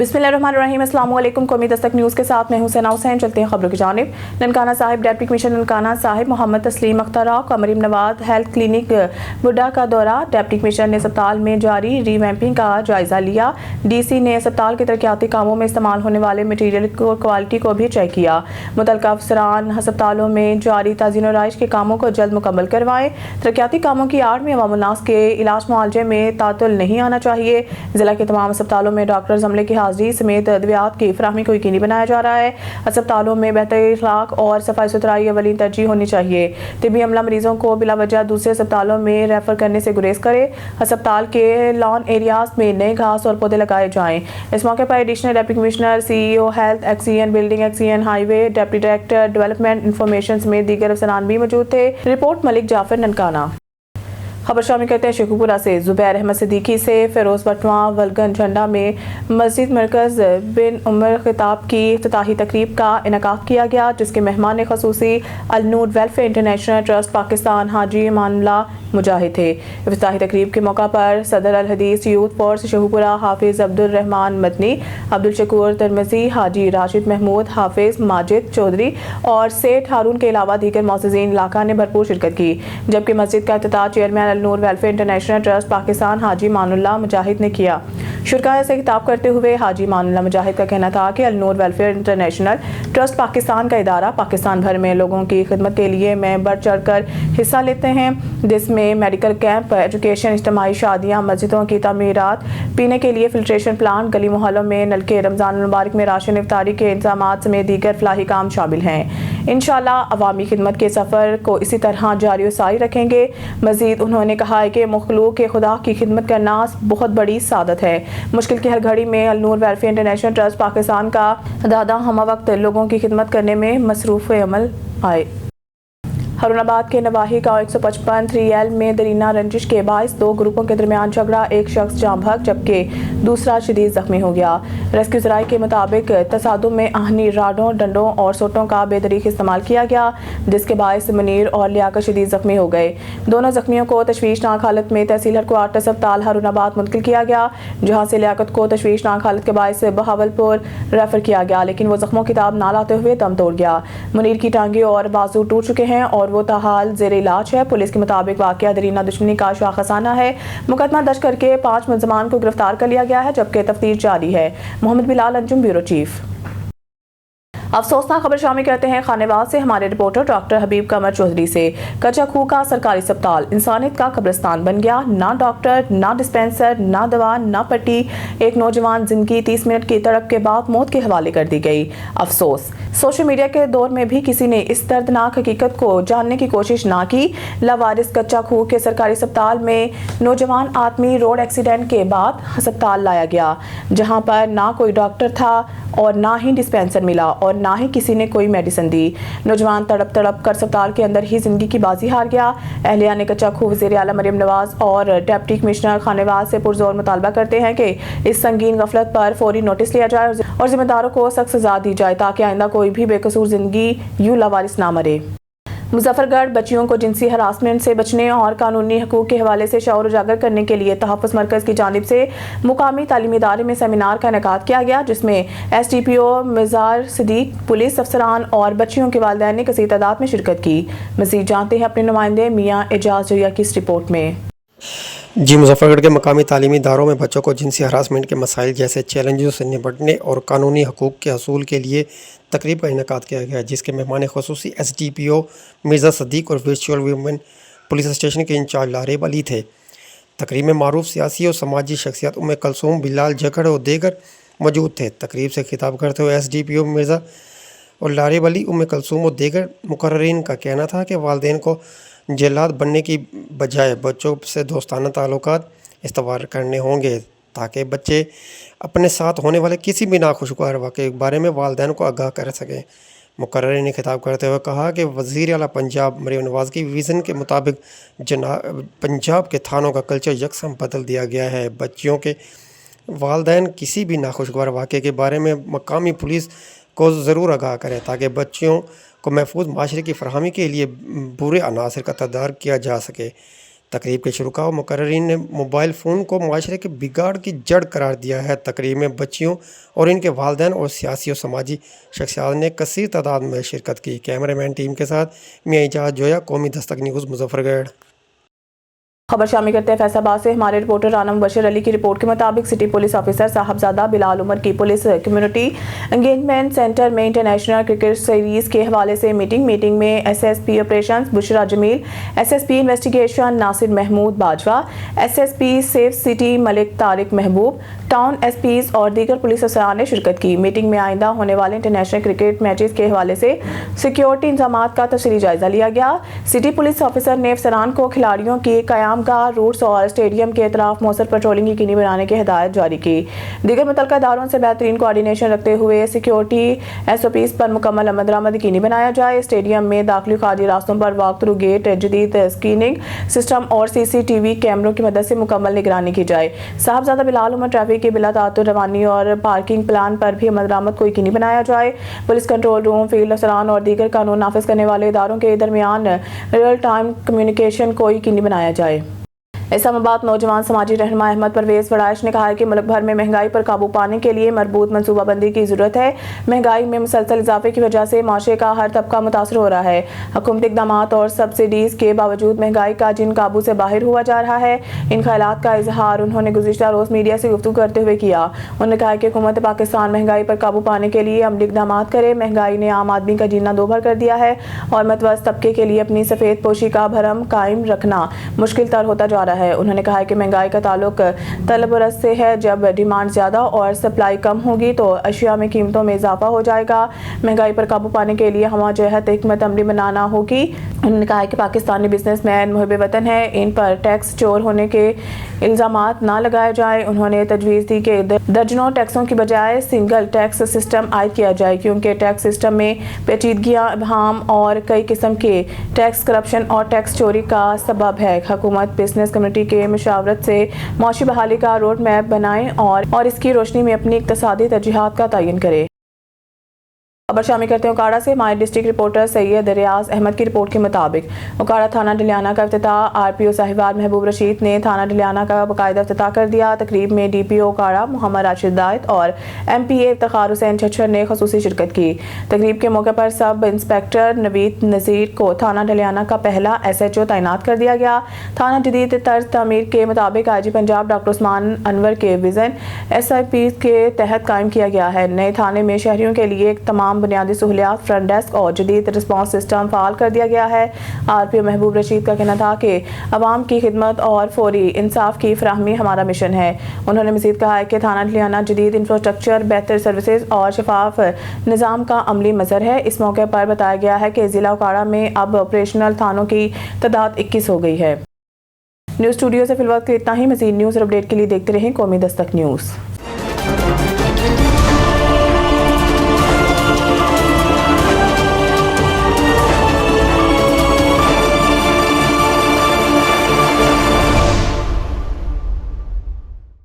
बिस्मिल्लाहिर्रहमानिर्रहीम। अस्सलाम वालेकुम। कौमी दस्तक न्यूज़ के साथ मैं हुसैन हुसैन। चलते हैं खबरों की जानिब। ननकाना साहिब डिप्टी कमिश्नर ननकाना साहिब मोहम्मद तस्लीम अख्तर और कमरीम नवाज हेल्थ क्लिनिक बुड्ढा का दौरा। डिप्टी कमिश्नर ने अस्पताल में जारी रीवैम्पिंग का जायजा लिया। डीसी ने अस्पताल के तरक्याती कामों में इस्तेमाल होने वाले मटीरियल को क्वालिटी को भी चेक किया। मुतल्लिका अफसरान अस्पतालों में जारी ताज़ीन और राइश के कामों को जल्द मुकम्मल करवाएं। तरक्याती कामों की आड़ में अवाम उन्नास के इलाज मुआलजे में तातुल नहीं आना चाहिए। जिला के तमाम अस्पतालों में डॉक्टर्स अमले की हाजिरी समेत अद्वियात की फराहमी को यकीनी बनाया जा रहा है। अस्पतालों में बेहतर इखलाक और सफाई सुथराई अवलीन तरजीह होनी चाहिए। तिब्बी अमला मरीजों को बिला वजह दूसरे अस्पतालों में रेफर करने से गुरेज करे। अस्पताल के लॉन एरियाज में नए घास और पौधे लगाए जाएं। इस मौके पर additional deputy commissioner CEO health XEN building XEN highway deputy director development information समेत दीगर अफसरान भी मौजूद थे। रिपोर्ट मलिक जाफर ननकाना। खबर शामिल करते हैं शेखुपुरा से। जुबैर अहमद सिद्दीकी से फिरोज बटवा वलगन झंडा में मस्जिद मरकज बिन उमर खिताब की इफ्तिताही तकरीब का इनेकाद किया गया, जिसके मेहमान खसूसी अल नूर वेलफेयर इंटरनेशनल ट्रस्ट पाकिस्तान हाजी मानुल्ला मुजाहिद थे। इफ्तिताही तकरीब के मौका पर सदर अल हदीस यूथ फोर्स शेखुपुरा हाफिज अब्दुल रहमान मदनी, अब्दुल शकूर तरमजी, हाजी राशिद महमूद, हाफिज माजिद चौधरी और सेठ हारून के अलावा दीगर मोअज़्ज़िज़ीन इलाका ने भरपूर शिरकत की। जबकि मस्जिद का इफ्तिताह चेयरमैन अल नूर वेलफेयर इंटरनेशनल ट्रस्ट पाकिस्तान हाजी मानुल्ला मुजाहिद ने किया। शुरकाया से खिताब करते हुए हाजी मानुल्ला मुजाहिद का कहना था कि अल नूर वेलफेयर इंटरनेशनल ट्रस्ट पाकिस्तान का इदारा पाकिस्तान भर में लोगों की खिदमत के लिए में बढ़ चढ़ कर हिस्सा लेते हैं, जिसमें मेडिकल कैंप, एजुकेशन, इज्तिमाई शादियाँ, मस्जिदों की तमीरात, पीने के लिए फिल्ट्रेशन प्लांट, गली मोहल्लों में नलके, रमज़ान मुबारक में राशन इफ्तारी के इंतजाम समेत दीगर फलाही काम शामिल हैं। इंशाअल्लाह अवामी खिदमत के सफ़र को इसी तरह जारी व सारी रखेंगे। मज़ीद उन्होंने कहा है कि मखलूक के खुदा की खिदमत करना बहुत बड़ी सादत है। मुश्किल की हर घड़ी में अल नूर वेलफेयर इंटरनेशनल ट्रस्ट पाकिस्तान का दादा हम वक्त लोगों की खिदमत करने में मसरूफ़ अमल आए। हारूनाबाद के नवाही गाँव 155 3L में दरीना रंजिश के बाइस दो ग्रुपों के दरमियान झगड़ा, एक शख्स जाम बहक जबकि दूसरा शदीद जख्मी हो गया। रेस्क्यू ज़राए के मुताबिक तसादुम में आहनी राडों, डंडों और सोटों का बेदरीक इस्तेमाल किया गया, जिसके बायस मुनीर और लियाकत शदीद जख्मी हो गए। दोनों जख्मियों को तशवीशनाक हालत में तहसील हेडक्वार्टर अस्पताल हारूनाबाद मुंतकिल किया गया, जहाँ से लियाकत को तशवीशनाक हालत के बायस बहावलपुर रेफर किया गया, लेकिन वो जख्मों की ताब ना लाते हुए दम तोड़ गया। मुनीर की टांगे और बाजू टूट चुके हैं और वो ताहाल जेर इलाज है। पुलिस के मुताबिक वाकया दरीना दुश्मनी का शाखसाना है। मुकदमा दर्ज करके 5 मुलजमान को गिरफ्तार कर लिया गया है, जबकि तफ्तीश जारी है। Mohammad Bilal Anjum, bureau chief. अफसोसनाक खबर शामिल करते हैं खानेवाल से हमारे रिपोर्टर डॉक्टर हबीब कमर चौधरी से। कच्चा खूह का सरकारी अस्पताल इंसानियत का कब्रिस्तान बन गया। ना डॉक्टर, ना डिस्पेंसर, ना दवा, ना पट्टी। एक नौजवान जिंदगी 30 मिनट की तड़प के बाद मौत के हवाले कर दी गई। अफसोस, सोशल मीडिया के दौर में भी किसी ने इस दर्दनाक हकीकत को जानने की कोशिश ना की। लावारिस कच्चा खूह के सरकारी अस्पताल में नौजवान आदमी रोड एक्सीडेंट के बाद अस्पताल लाया गया, जहां पर ना कोई डॉक्टर था और ना ही डिस्पेंसर मिला और ना ही किसी ने कोई मेडिसिन दी। नौजवान तड़प तड़प कर अस्पताल के अंदर ही जिंदगी की बाजी हार गया। अहलिया ने कच्चा खूह वज़ीर आला मरियम नवाज और डिप्टी कमिश्नर खानेवाल से पुरजोर मुतालबा करते हैं कि इस संगीन गफलत पर फौरी नोटिस लिया जाए और जिम्मेदारों को सख्त सजा दी जाए, ताकि आइंदा कोई भी बेकसूर जिंदगी यूं लावारिस ना मरे। मुजफ्फरगढ़ बच्चियों को जिनसी हरासमेंट से बचने और कानूनी हकूक के हवाले से शऊर उजागर करने के लिए तहफ़्फ़ुज़ मरकज़ की जानिब से मुकामी तालीमी इदारे में सेमिनार का इनेकाद किया गया, जिसमें SDPO मिज़ार सिद्दीक, पुलिस अफसरान और बच्चियों के वालिदैन ने कसीर तादाद में शिरकत की। मज़ीद जानते हैं अपने नुमाइंदे मियाँ एजाज जोया की इस रिपोर्ट में। जी, मुजफ्फरगढ़ के मकामी तालीमी इदारों में बच्चों को जिनसी हरासमेंट के मसाइल जैसे चैलेंजों से निपटने और कानूनी हकूक़ के हसूल के लिए तकरीब का इनेकाद किया गया, जिसके मेहमान खसूसी SDPO मिर्ज़ा सद्दीक और वर्चुअल वुमेन पुलिस स्टेशन के इंचार्ज लारेब अली थे। तकरीब में मारूफ सियासी और समाजी शख्सियत उम्मे कलसूम, बिलाल जखड़ और दीगर मौजूद थे। तकरीब से खिताब करते हुए SDPO मिर्ज़ा और लारेब अली, उम्मे कलसूम और दीगर मुकर्ररीन का कहना था कि वालिदैन को जेलात बनने की बजाय बच्चों से दोस्ताना ताल्लुकात इस्तवार करने होंगे, ताकि बच्चे अपने साथ होने वाले किसी भी नाखुशगवार वाक़े के बारे में वालिदैन को आगाह कर सकें। मुकर्ररीन ने खिताब करते हुए कहा कि वज़ीर आला पंजाब मरियम नवाज़ की विज़न के मुताबिक पंजाब के थानों का कल्चर यकसम बदल दिया गया है। बच्चियों के वालिदैन किसी भी नाखुशगवार वाक़े के बारे में मकामी पुलिस को ज़रूर आगाह करें, ताकि बच्चियों को महफूज माशरे की फरहमी के लिए बुरे अनासर का तदारक किया जा सके। تقریب کے شرکاء و مقررین نے موبائل فون کو معاشرے کے بگاڑ کی جڑ قرار دیا ہے۔ تقریب میں بچیوں اور ان کے والدین اور سیاسی و سماجی شخصیات نے کثیر تعداد میں شرکت کی۔ کیمرہ مین ٹیم کے ساتھ میاں اعجاز جویا، قومی دستک نیوز، مظفر گڑھ۔ خبر شامل کرتے ہیں فیصل آباد سے۔ ہمارے رپورٹر رانا مبشر علی کی رپورٹ کے مطابق سٹی پولیس آفیسر صاحبزادہ بلال عمر کی پولیس کمیونٹی انگیجمنٹ سینٹر میں انٹرنیشنل کرکٹ سیریز کے حوالے سے میٹنگ میں S S P operations Bushra Jamil, S S P investigation Nasir Mahmood Bajwa, S S P safe city Malik Tariq Mehboob, town S Ps اور دیگر پولیس افسران نے شرکت کی۔ میٹنگ میں آئندہ ہونے والے انٹرنیشنل کرکٹ میچز کے حوالے سے سیکیورٹی انتظامات کا تفصیلی جائزہ لیا گیا۔ سٹی پولیس آفیسر نے افسران کو کھلاڑیوں کی قیام گاہ، روٹس اور اسٹیڈیم کے اطراف مؤثر پیٹرولنگ یقینی بنانے کی ہدایت جاری کی۔ دیگر متعلقہ اداروں سے بہترین کوآرڈینیشن رکھتے ہوئے سیکیورٹی ایس او پیز پر مکمل عمل درآمد یقینی بنایا جائے۔ اسٹیڈیم میں داخلی خارجی راستوں پر واک تھرو گیٹ، جدید اسکیننگ سسٹم اور سی سی ٹی وی کیمروں کی مدد سے مکمل نگرانی کی جائے۔ صاحبزادہ بلال عمر ٹریفک کی بلا تعطل روانی اور پارکنگ پلان پر بھی عمل درآمد کو یقینی بنایا جائے۔ پولیس کنٹرول روم، فیلڈ افسران اور دیگر قانون نافذ کرنے والے اداروں کے درمیان ریئل ٹائم کمیونیکیشن کو یقینی بنایا جائے۔ اسلام آباد نوجوان سماجی رہنما احمد پرویز وڑائش نے کہا ہے کہ ملک بھر میں مہنگائی پر قابو پانے کے لیے مربوط منصوبہ بندی کی ضرورت ہے۔ مہنگائی میں مسلسل اضافے کی وجہ سے معاشرے کا ہر طبقہ متاثر ہو رہا ہے۔ حکومتی اقدامات اور سبسڈیز کے باوجود مہنگائی کا جن قابو سے باہر ہوا جا رہا ہے، ان خیالات کا اظہار انہوں نے گزشتہ روز میڈیا سے گفتگو کرتے ہوئے کیا۔ انہوں نے کہا کہ حکومت پاکستان مہنگائی پر قابو پانے کے لیے عملی اقدامات کرے۔ مہنگائی نے عام آدمی کا جینا دوبھر کر دیا ہے اور متوسط طبقے کے لیے اپنی سفید پوشی کا بھرم قائم رکھنا مشکل تر ہوتا جا رہا ہے۔ انہوں نے کہا کہ مہنگائی کا تعلق طلب و رس سے ہے۔ جب ڈیمانڈ زیادہ اور سپلائی کم ہوگی تو اشیاء میں قیمتوں میں اضافہ ہو جائے گا۔ مہنگائی پر قابو پانے کے لیے ہمہ جہت حکمت عملی بنانا ہوگی۔ انہوں نے کہا کہ پاکستانی بزنس مین محب وطن ہیں، ان پر ٹیکس چور ہونے کے الزامات نہ لگائے جائیں۔ انہوں نے تجویز دی کہ درجنوں ٹیکسوں کی بجائے سنگل ٹیکس سسٹم عائد کیا جائے، کیونکہ ٹیکس سسٹم میں پیچیدگیاں، ابہام اور کئی قسم کے ٹیکس کرپشن اور ٹیکس چوری کا سبب ہے۔ حکومت بزنس کمیونٹی کے مشاورت سے معاشی بحالی کا روڈ میپ بنائے اور اس کی روشنی میں اپنی اقتصادی ترجیحات کا تعین کرے۔ خبر شامل کرتے ہیں اوکاڑہ سے۔ ہمارے ڈسٹرکٹ رپورٹر سید ریاض احمد کی رپورٹ کے مطابق اوکاڑہ تھانہ ڈلیانہ کا افتتاح آر پی او صاحبزادہ محبوب رشید نے تھانہ ڈلیانہ کا باقاعدہ افتتاح کر دیا۔ تقریب میں ڈی پی او اوکاڑہ محمد راشد دائت اور ایم پی اے افتخار حسین چھچھر نے خصوصی شرکت کی۔ تقریب کے موقع پر سب انسپکٹر نوید نذیر کو تھانہ ڈلیانہ کا پہلا ایس ایچ او تعینات کر دیا گیا۔ تھانہ جدید طرز تعمیر کے مطابق آئی جی پنجاب ڈاکٹر عثمان انور کے وژن ایس آئی پی کے تحت قائم کیا گیا ہے۔ نئے تھانے میں شہریوں کے لیے تمام بنیادی سہولیات، فرنٹ ڈیسک اور جدید رسپانس سسٹم فعال کر دیا گیا ہے۔ آر پی او محبوب رشید کا کہنا تھا کہ عوام کی خدمت اور فوری انصاف کی فراہمی ہمارا مشن ہے۔ انہوں نے مزید کہا کہ تھانہ ڈلیانہ جدید انفراسٹرکچر، بہتر سروسز اور شفاف نظام کا عملی مظہر ہے۔ اس موقع پر بتایا گیا ہے کہ ضلع اوکاڑہ میں اب آپریشنل تھانوں کی تعداد 21 ہو گئی ہے۔ نیوز اسٹوڈیو سے فی الوقت اتنا ہی۔ مزید نیوز اور اپڈیٹ کے لیے دیکھتے رہیں قومی دستک نیوز۔